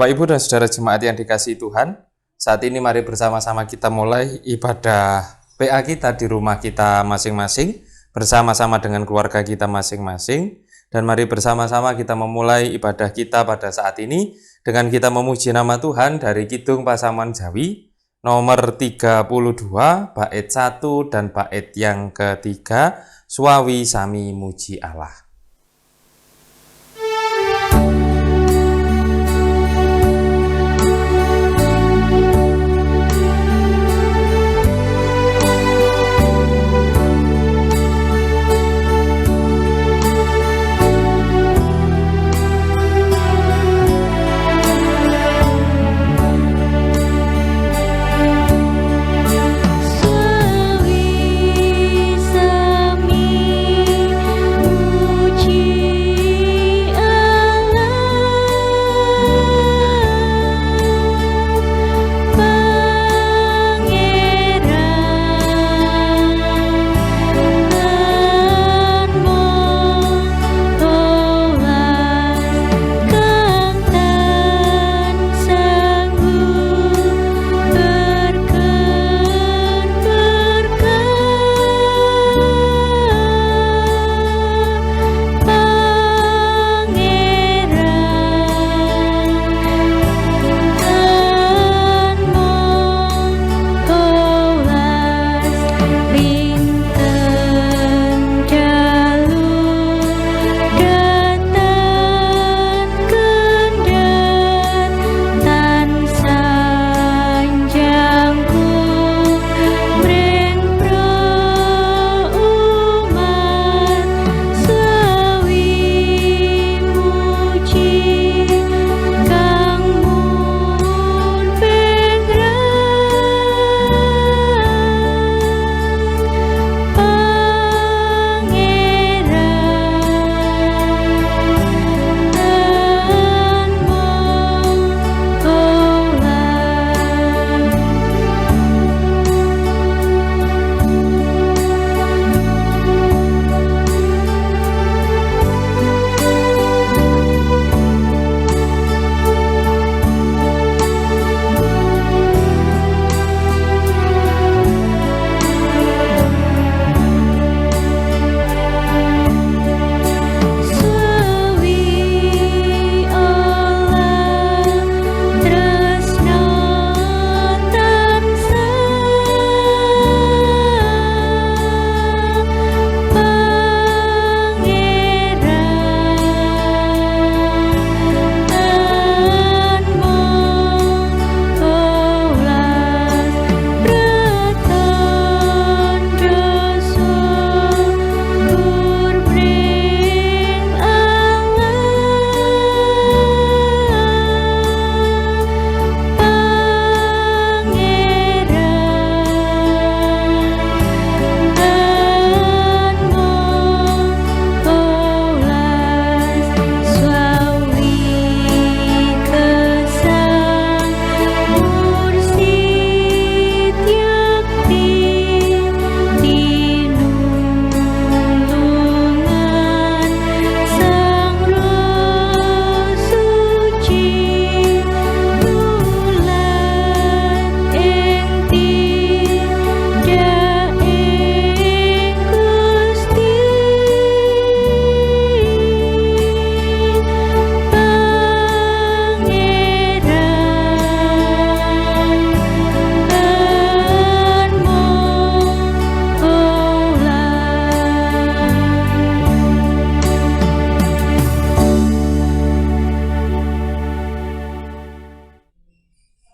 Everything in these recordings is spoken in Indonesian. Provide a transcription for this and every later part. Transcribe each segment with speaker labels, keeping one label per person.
Speaker 1: Bapak, Ibu, dan Saudara Jemaat yang dikasihi Tuhan, saat ini mari bersama-sama kita mulai ibadah PA kita di rumah kita masing-masing, bersama-sama dengan keluarga kita masing-masing, dan mari bersama-sama kita memulai ibadah kita pada saat ini dengan kita memuji nama Tuhan dari Kidung Pasaman Jawi, nomor 32, bait 1 dan bait yang ketiga, Suawi Sami Muji Allah.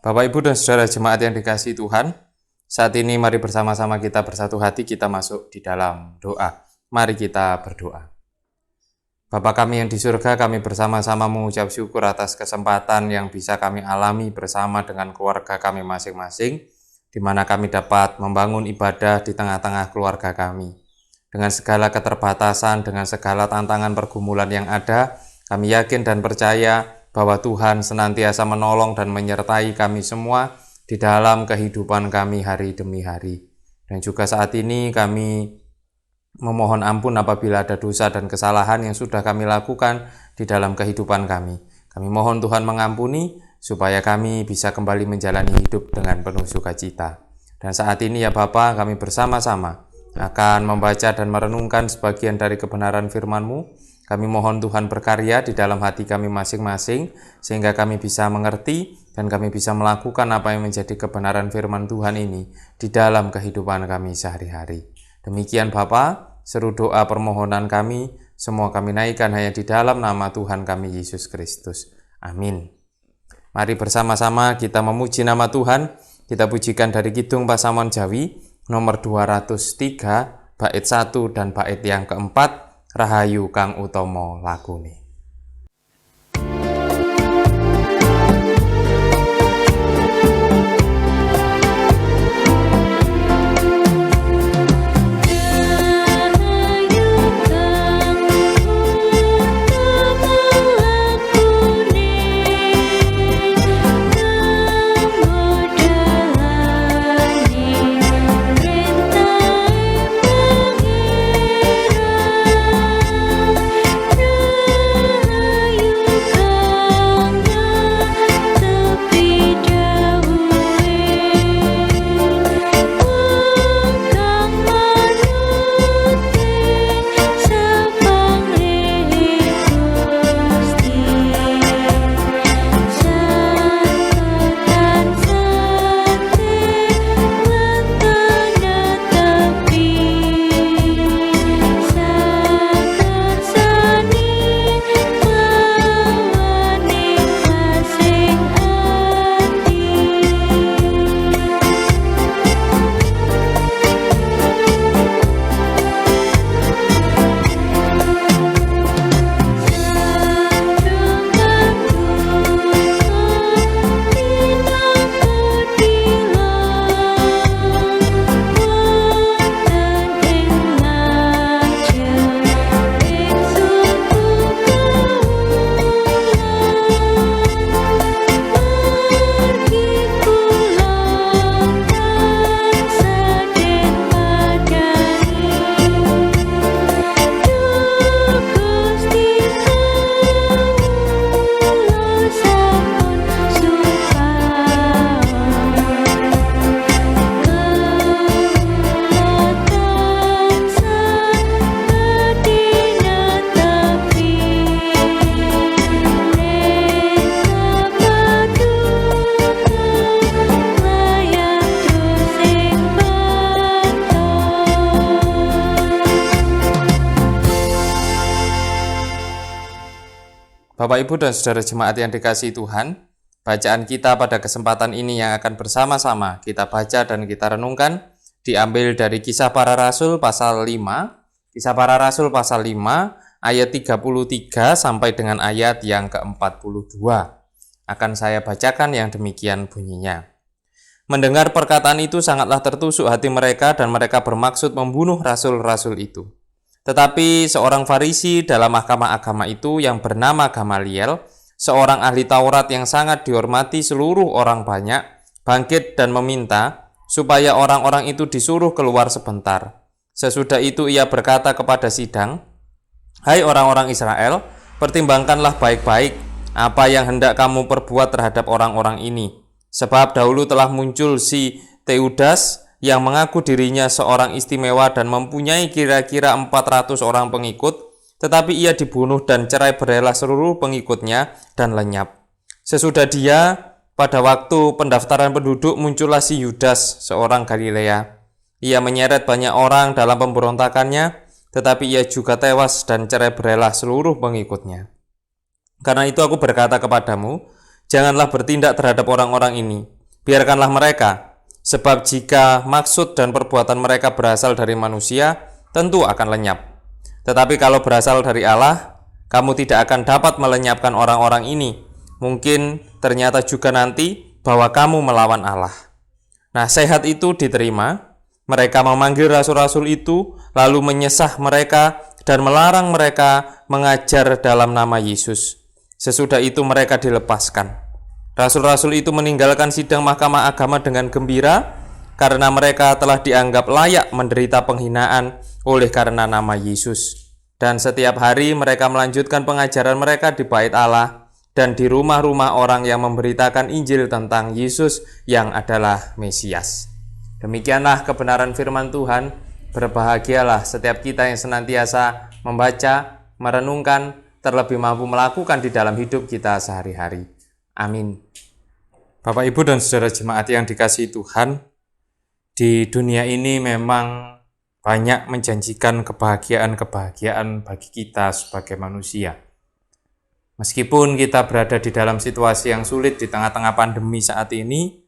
Speaker 1: Bapak, Ibu, dan Saudara Jemaat yang dikasihi Tuhan, saat ini mari bersama-sama kita bersatu hati, kita masuk di dalam doa. Mari kita berdoa. Bapa kami yang di surga, kami bersama-sama mengucap syukur atas kesempatan yang bisa kami alami bersama dengan keluarga kami masing-masing, di mana kami dapat membangun ibadah di tengah-tengah keluarga kami. Dengan segala keterbatasan, dengan segala tantangan pergumulan yang ada, kami yakin dan percaya bahwa Tuhan senantiasa menolong dan menyertai kami semua di dalam kehidupan kami hari demi hari. Dan juga saat ini kami memohon ampun apabila ada dosa dan kesalahan yang sudah kami lakukan di dalam kehidupan kami. Kami mohon Tuhan mengampuni supaya kami bisa kembali menjalani hidup dengan penuh sukacita. Dan saat ini ya Bapa, kami bersama-sama akan membaca dan merenungkan sebagian dari kebenaran firman-Mu. Kami mohon Tuhan berkarya di dalam hati kami masing-masing, sehingga kami bisa mengerti dan kami bisa melakukan apa yang menjadi kebenaran firman Tuhan ini di dalam kehidupan kami sehari-hari. Demikian Bapa, seru doa permohonan kami, semua kami naikkan hanya di dalam nama Tuhan kami Yesus Kristus. Amin. Mari bersama-sama kita memuji nama Tuhan. Kita pujikan dari Kidung Pasaman Jawi nomor 203, bait 1 dan bait yang keempat, Rahayu kang utama lakune. Bapak, Ibu, dan Saudara Jemaat yang dikasihi Tuhan, bacaan kita pada kesempatan ini yang akan bersama-sama kita baca dan kita renungkan diambil dari Kisah Para Rasul pasal 5, Kisah Para Rasul pasal 5 ayat 33 sampai dengan ayat yang ke-42. Akan saya bacakan yang demikian bunyinya. Mendengar perkataan itu sangatlah tertusuk hati mereka dan mereka bermaksud membunuh rasul-rasul itu. Tetapi seorang Farisi dalam mahkamah agama itu yang bernama Gamaliel, seorang ahli Taurat yang sangat dihormati seluruh orang banyak, bangkit dan meminta supaya orang-orang itu disuruh keluar sebentar. Sesudah itu ia berkata kepada sidang, "Hai orang-orang Israel, pertimbangkanlah baik-baik apa yang hendak kamu perbuat terhadap orang-orang ini. Sebab dahulu telah muncul si Teudas yang mengaku dirinya seorang istimewa dan mempunyai kira-kira 400 orang pengikut, tetapi ia dibunuh dan cerai berailah seluruh pengikutnya dan lenyap. Sesudah dia, pada waktu pendaftaran penduduk muncullah si Yudas, seorang Galilea. Ia menyeret banyak orang dalam pemberontakannya, tetapi ia juga tewas dan cerai berailah seluruh pengikutnya. Karena itu aku berkata kepadamu, janganlah bertindak terhadap orang-orang ini, biarkanlah mereka. Sebab jika maksud dan perbuatan mereka berasal dari manusia, tentu akan lenyap. Tetapi kalau berasal dari Allah, kamu tidak akan dapat melenyapkan orang-orang ini. Mungkin ternyata juga nanti bahwa kamu melawan Allah." Nasihat itu diterima. Mereka memanggil rasul-rasul itu, lalu menyesah mereka dan melarang mereka mengajar dalam nama Yesus. Sesudah itu mereka dilepaskan. Rasul-rasul itu meninggalkan sidang mahkamah agama dengan gembira karena mereka telah dianggap layak menderita penghinaan oleh karena nama Yesus. Dan setiap hari mereka melanjutkan pengajaran mereka di bait Allah dan di rumah-rumah orang yang memberitakan Injil tentang Yesus yang adalah Mesias. Demikianlah kebenaran firman Tuhan. Berbahagialah setiap kita yang senantiasa membaca, merenungkan, terlebih mampu melakukan di dalam hidup kita sehari-hari. Amin. Bapak, Ibu, dan saudara jemaat yang dikasihi Tuhan, di dunia ini memang banyak menjanjikan kebahagiaan-kebahagiaan bagi kita sebagai manusia. Meskipun kita berada di dalam situasi yang sulit di tengah-tengah pandemi saat ini,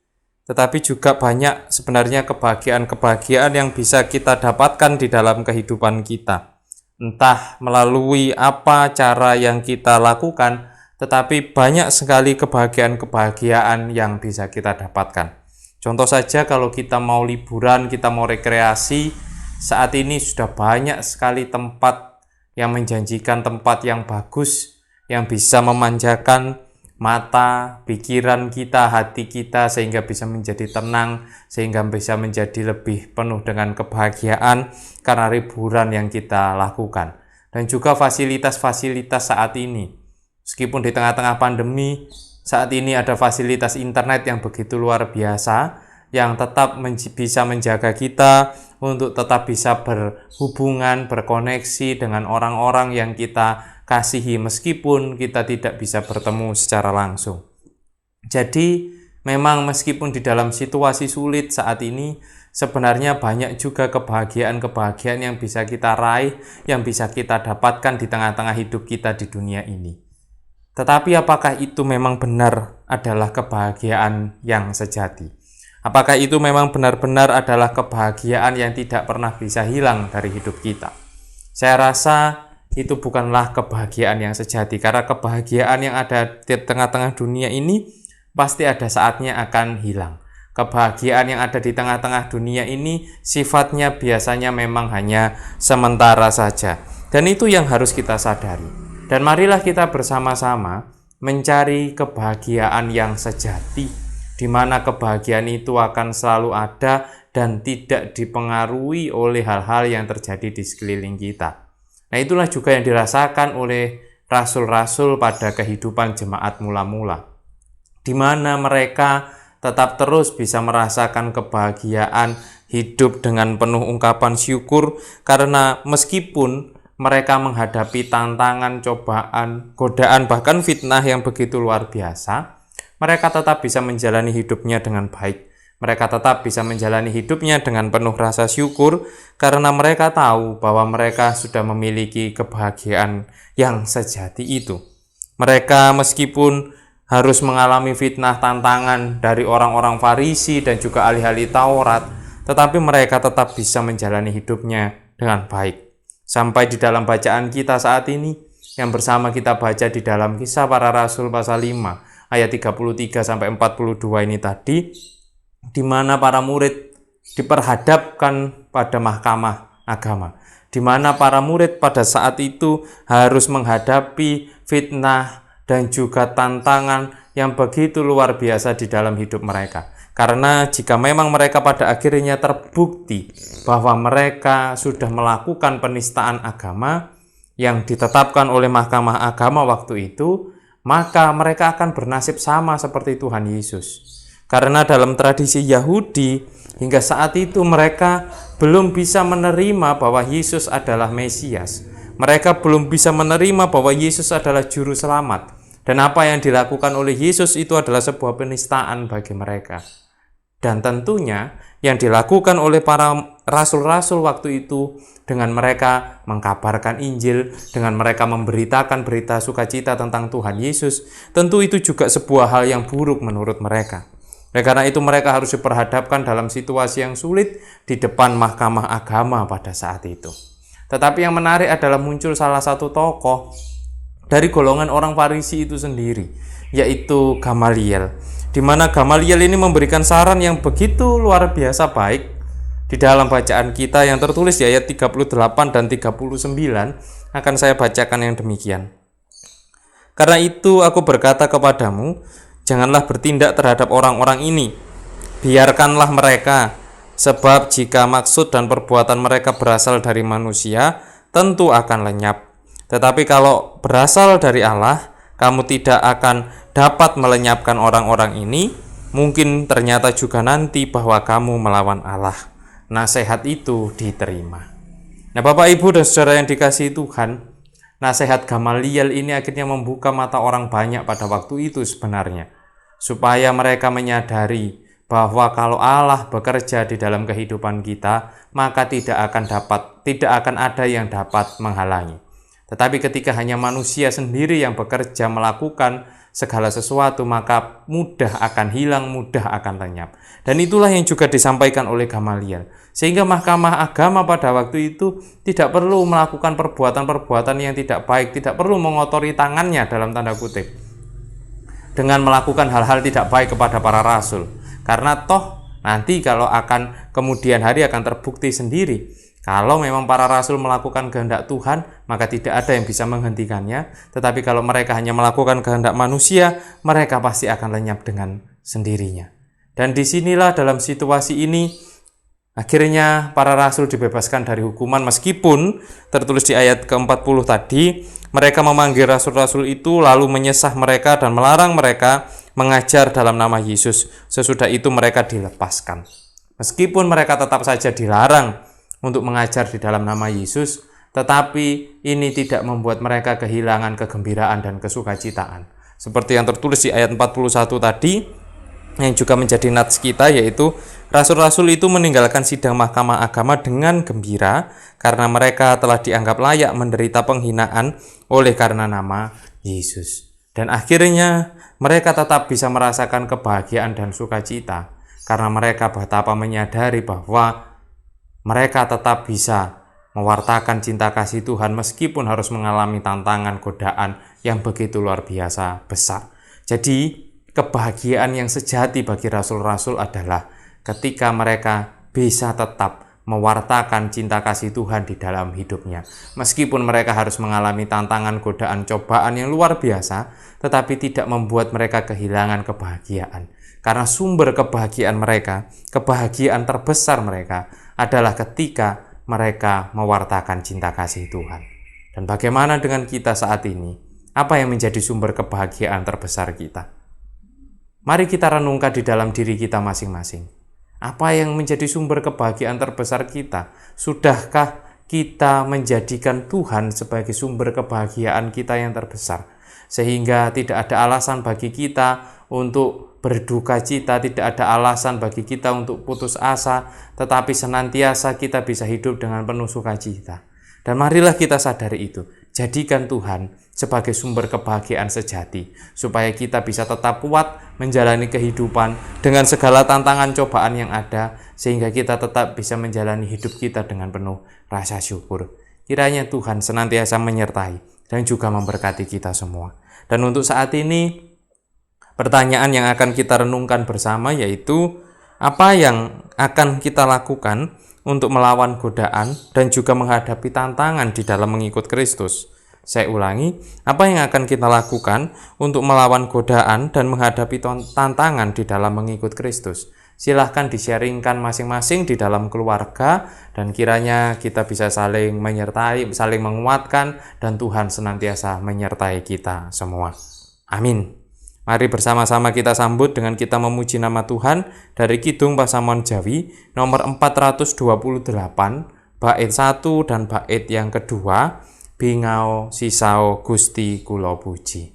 Speaker 1: tetapi juga banyak sebenarnya kebahagiaan-kebahagiaan yang bisa kita dapatkan di dalam kehidupan kita. Entah melalui apa cara yang kita lakukan, tetapi banyak sekali kebahagiaan-kebahagiaan yang bisa kita dapatkan. Contoh saja kalau kita mau liburan, kita mau rekreasi, saat ini sudah banyak sekali tempat yang menjanjikan, tempat yang bagus, yang bisa memanjakan mata, pikiran kita, hati kita, sehingga bisa menjadi tenang, sehingga bisa menjadi lebih penuh dengan kebahagiaan karena liburan yang kita lakukan. Dan juga fasilitas-fasilitas saat ini, meskipun di tengah-tengah pandemi, saat ini ada fasilitas internet yang begitu luar biasa, yang tetap bisa menjaga kita untuk tetap bisa berhubungan, berkoneksi dengan orang-orang yang kita kasihi, meskipun kita tidak bisa bertemu secara langsung. Jadi, memang meskipun di dalam situasi sulit saat ini, sebenarnya banyak juga kebahagiaan-kebahagiaan yang bisa kita raih, yang bisa kita dapatkan di tengah-tengah hidup kita di dunia ini. Tetapi apakah itu memang benar adalah kebahagiaan yang sejati? Apakah itu memang benar-benar adalah kebahagiaan yang tidak pernah bisa hilang dari hidup kita? Saya rasa itu bukanlah kebahagiaan yang sejati, karena kebahagiaan yang ada di tengah-tengah dunia ini pasti ada saatnya akan hilang. Kebahagiaan yang ada di tengah-tengah dunia ini sifatnya biasanya memang hanya sementara saja. Dan itu yang harus kita sadari. Dan marilah kita bersama-sama mencari kebahagiaan yang sejati, di mana kebahagiaan itu akan selalu ada dan tidak dipengaruhi oleh hal-hal yang terjadi di sekeliling kita. Nah, itulah juga yang dirasakan oleh rasul-rasul pada kehidupan jemaat mula-mula, di mana mereka tetap terus bisa merasakan kebahagiaan, hidup dengan penuh ungkapan syukur, karena meskipun mereka menghadapi tantangan, cobaan, godaan, bahkan fitnah yang begitu luar biasa, mereka tetap bisa menjalani hidupnya dengan baik. Mereka tetap bisa menjalani hidupnya dengan penuh rasa syukur, karena mereka tahu bahwa mereka sudah memiliki kebahagiaan yang sejati itu. Mereka meskipun harus mengalami fitnah, tantangan dari orang-orang Farisi dan juga ahli-ahli Taurat, tetapi mereka tetap bisa menjalani hidupnya dengan baik. Sampai di dalam bacaan kita saat ini, yang bersama kita baca di dalam Kisah Para Rasul pasal 5 ayat 33-42 ini tadi, di mana para murid diperhadapkan pada mahkamah agama, di mana para murid pada saat itu harus menghadapi fitnah dan juga tantangan yang begitu luar biasa di dalam hidup mereka. Karena jika memang mereka pada akhirnya terbukti bahwa mereka sudah melakukan penistaan agama yang ditetapkan oleh mahkamah agama waktu itu, maka mereka akan bernasib sama seperti Tuhan Yesus. Karena dalam tradisi Yahudi, hingga saat itu mereka belum bisa menerima bahwa Yesus adalah Mesias. Mereka belum bisa menerima bahwa Yesus adalah juru selamat. Dan apa yang dilakukan oleh Yesus itu adalah sebuah penistaan bagi mereka. Dan tentunya yang dilakukan oleh para rasul-rasul waktu itu, dengan mereka mengkabarkan Injil, dengan mereka memberitakan berita sukacita tentang Tuhan Yesus, tentu itu juga sebuah hal yang buruk menurut mereka. Dan karena itu mereka harus diperhadapkan dalam situasi yang sulit di depan mahkamah agama pada saat itu. Tetapi yang menarik adalah muncul salah satu tokoh dari golongan orang Farisi itu sendiri, yaitu Gamaliel. Di mana Gamaliel ini memberikan saran yang begitu luar biasa baik di dalam bacaan kita yang tertulis di ayat 38 dan 39, akan saya bacakan yang demikian. Karena itu aku berkata kepadamu, janganlah bertindak terhadap orang-orang ini, biarkanlah mereka, sebab jika maksud dan perbuatan mereka berasal dari manusia, tentu akan lenyap. Tetapi kalau berasal dari Allah, kamu tidak akan dapat melenyapkan orang-orang ini, mungkin ternyata juga nanti bahwa kamu melawan Allah. Nasihat itu diterima. Nah, Bapak, Ibu, dan saudara yang dikasihi Tuhan, nasihat Gamaliel ini akhirnya membuka mata orang banyak pada waktu itu sebenarnya, supaya mereka menyadari bahwa kalau Allah bekerja di dalam kehidupan kita, maka tidak akan ada yang dapat menghalangi. Tetapi ketika hanya manusia sendiri yang bekerja melakukan segala sesuatu, maka mudah akan hilang, mudah akan lenyap. Dan itulah yang juga disampaikan oleh Gamaliel. Sehingga Mahkamah Agama pada waktu itu tidak perlu melakukan perbuatan-perbuatan yang tidak baik, tidak perlu mengotori tangannya dalam tanda kutip dengan melakukan hal-hal tidak baik kepada para rasul. Karena toh nanti kalau akan kemudian hari akan terbukti sendiri, kalau memang para rasul melakukan kehendak Tuhan, maka tidak ada yang bisa menghentikannya. Tetapi kalau mereka hanya melakukan kehendak manusia, mereka pasti akan lenyap dengan sendirinya. Dan disinilah dalam situasi ini, akhirnya para rasul dibebaskan dari hukuman, meskipun tertulis di ayat ke-40 tadi, mereka memanggil rasul-rasul itu lalu menyesah mereka dan melarang mereka mengajar dalam nama Yesus. Sesudah itu mereka dilepaskan. Meskipun mereka tetap saja dilarang untuk mengajar di dalam nama Yesus, tetapi ini tidak membuat mereka kehilangan kegembiraan dan kesukacitaan. Seperti yang tertulis di ayat 41 tadi, yang juga menjadi nats kita, yaitu rasul-rasul itu meninggalkan sidang Mahkamah Agama dengan gembira karena mereka telah dianggap layak menderita penghinaan oleh karena nama Yesus. Dan akhirnya mereka tetap bisa merasakan kebahagiaan dan sukacita karena mereka betapa menyadari bahwa mereka tetap bisa mewartakan cinta kasih Tuhan meskipun harus mengalami tantangan, godaan yang begitu luar biasa besar. Jadi kebahagiaan yang sejati bagi rasul-rasul adalah ketika mereka bisa tetap mewartakan cinta kasih Tuhan di dalam hidupnya. Meskipun mereka harus mengalami tantangan, godaan, cobaan yang luar biasa, tetapi tidak membuat mereka kehilangan kebahagiaan. Karena sumber kebahagiaan mereka, kebahagiaan terbesar mereka adalah ketika mereka mewartakan cinta kasih Tuhan. Dan bagaimana dengan kita saat ini? Apa yang menjadi sumber kebahagiaan terbesar kita? Mari kita renungkan di dalam diri kita masing-masing. Apa yang menjadi sumber kebahagiaan terbesar kita? Sudahkah kita menjadikan Tuhan sebagai sumber kebahagiaan kita yang terbesar? Sehingga tidak ada alasan bagi kita untuk berduka cita, tidak ada alasan bagi kita untuk putus asa, tetapi senantiasa kita bisa hidup dengan penuh sukacita. Dan marilah kita sadari itu. Jadikan Tuhan sebagai sumber kebahagiaan sejati, supaya kita bisa tetap kuat menjalani kehidupan dengan segala tantangan cobaan yang ada, sehingga kita tetap bisa menjalani hidup kita dengan penuh rasa syukur. Kiranya Tuhan senantiasa menyertai dan juga memberkati kita semua. Dan untuk saat ini, pertanyaan yang akan kita renungkan bersama yaitu, apa yang akan kita lakukan untuk melawan godaan dan juga menghadapi tantangan di dalam mengikut Kristus? Saya ulangi, apa yang akan kita lakukan untuk melawan godaan dan menghadapi tantangan di dalam mengikut Kristus? Silahkan di-sharingkan masing-masing di dalam keluarga, dan kiranya kita bisa saling menyertai, saling menguatkan, dan Tuhan senantiasa menyertai kita semua. Amin. Mari bersama-sama kita sambut dengan kita memuji nama Tuhan dari Kidung Pasamuan Jawi nomor 428, bait 1 dan bait yang kedua, Bingao Sisao Gusti Kula Puji.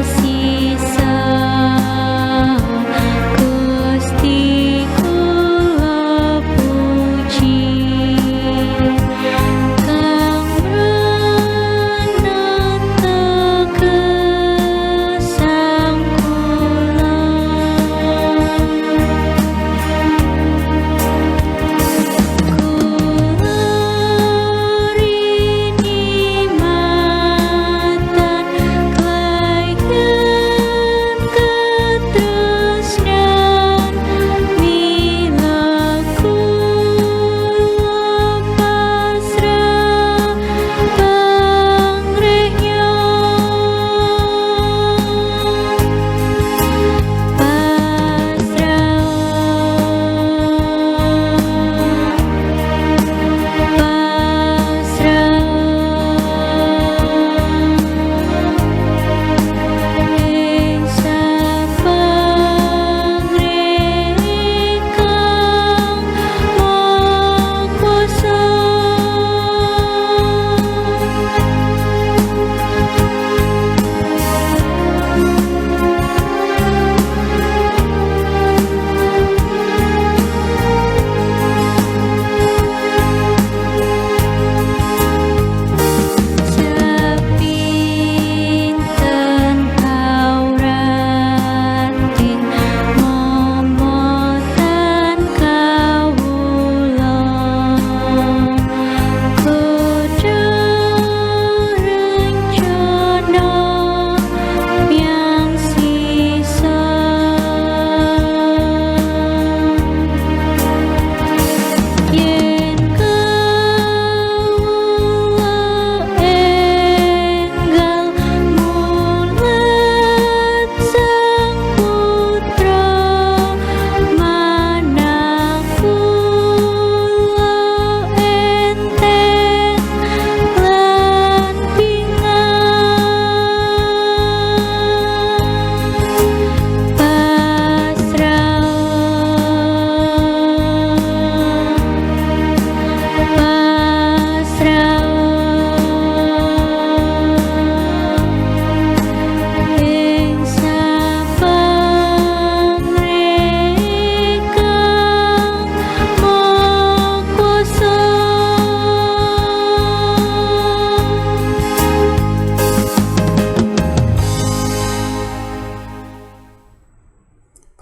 Speaker 2: Sisa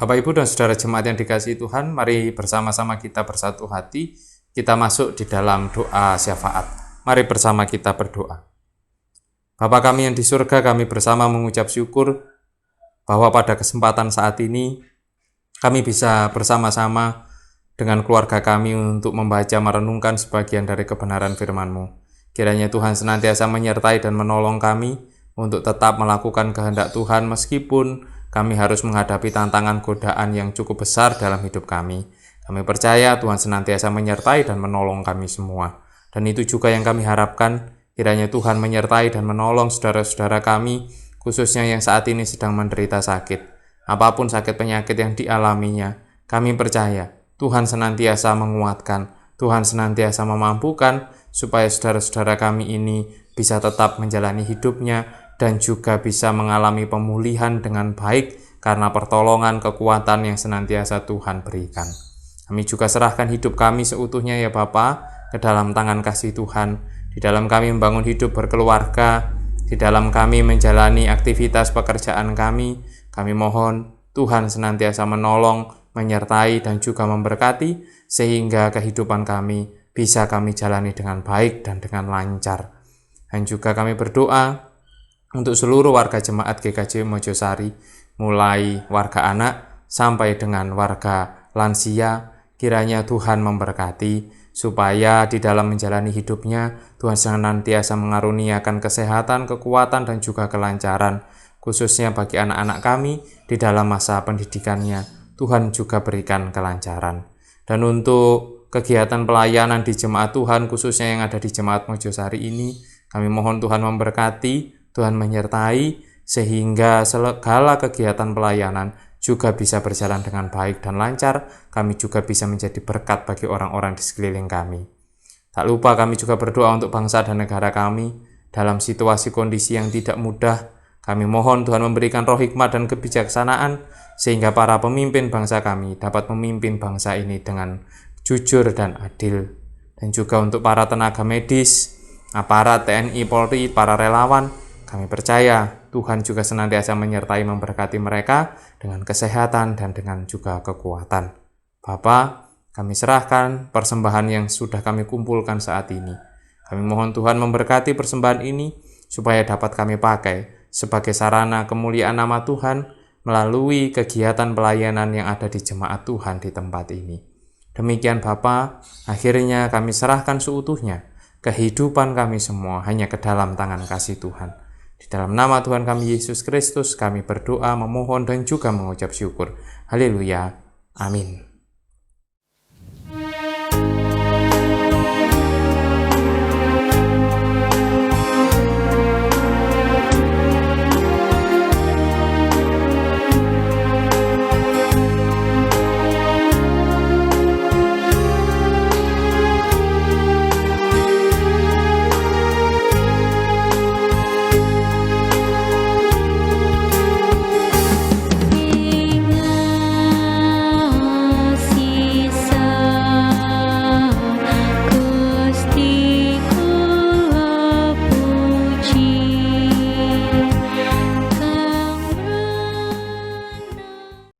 Speaker 1: Bapak, Ibu, dan Saudara jemaat yang dikasihi Tuhan, mari bersama-sama kita bersatu hati, kita masuk di dalam doa syafaat. Mari bersama kita berdoa. Bapa kami yang di surga, kami bersama mengucap syukur bahwa pada kesempatan saat ini kami bisa bersama-sama dengan keluarga kami untuk membaca merenungkan sebagian dari kebenaran firman-Mu. Kiranya Tuhan senantiasa menyertai dan menolong kami untuk tetap melakukan kehendak Tuhan meskipun kami harus menghadapi tantangan godaan yang cukup besar dalam hidup kami. Kami percaya Tuhan senantiasa menyertai dan menolong kami semua. Dan itu juga yang kami harapkan, kiranya Tuhan menyertai dan menolong saudara-saudara kami, khususnya yang saat ini sedang menderita sakit. Apapun sakit penyakit yang dialaminya, kami percaya Tuhan senantiasa menguatkan, Tuhan senantiasa memampukan, supaya saudara-saudara kami ini bisa tetap menjalani hidupnya dan juga bisa mengalami pemulihan dengan baik karena pertolongan kekuatan yang senantiasa Tuhan berikan. Kami juga serahkan hidup kami seutuhnya ya Bapa ke dalam tangan kasih Tuhan, di dalam kami membangun hidup berkeluarga, di dalam kami menjalani aktivitas pekerjaan kami mohon Tuhan senantiasa menolong, menyertai dan juga memberkati sehingga kehidupan kami bisa kami jalani dengan baik dan dengan lancar. Dan juga kami berdoa untuk seluruh warga jemaat GKJ Mojosari, mulai warga anak sampai dengan warga lansia, kiranya Tuhan memberkati, supaya di dalam menjalani hidupnya, Tuhan senantiasa mengaruniakan kesehatan, kekuatan, dan juga kelancaran, khususnya bagi anak-anak kami di dalam masa pendidikannya. Tuhan juga berikan kelancaran. Dan untuk kegiatan pelayanan di jemaat Tuhan, khususnya yang ada di jemaat Mojosari ini, kami mohon Tuhan memberkati, Tuhan menyertai, sehingga segala kegiatan pelayanan juga bisa berjalan dengan baik dan lancar. Kami juga bisa menjadi berkat bagi orang-orang di sekeliling kami. Tak lupa kami juga berdoa untuk bangsa dan negara kami dalam situasi kondisi yang tidak mudah. Kami mohon Tuhan memberikan roh hikmat dan kebijaksanaan, sehingga para pemimpin bangsa kami dapat memimpin bangsa ini dengan jujur dan adil. Dan juga untuk para tenaga medis, aparat TNI, Polri, para relawan, kami percaya Tuhan juga senantiasa menyertai memberkati mereka dengan kesehatan dan dengan juga kekuatan. Bapa, kami serahkan persembahan yang sudah kami kumpulkan saat ini. Kami mohon Tuhan memberkati persembahan ini supaya dapat kami pakai sebagai sarana kemuliaan nama Tuhan melalui kegiatan pelayanan yang ada di jemaat Tuhan di tempat ini. Demikian Bapa, akhirnya kami serahkan seutuhnya kehidupan kami semua hanya ke dalam tangan kasih Tuhan. Di dalam nama Tuhan kami Yesus Kristus kami berdoa, memohon dan juga mengucap syukur. Haleluya. Amin.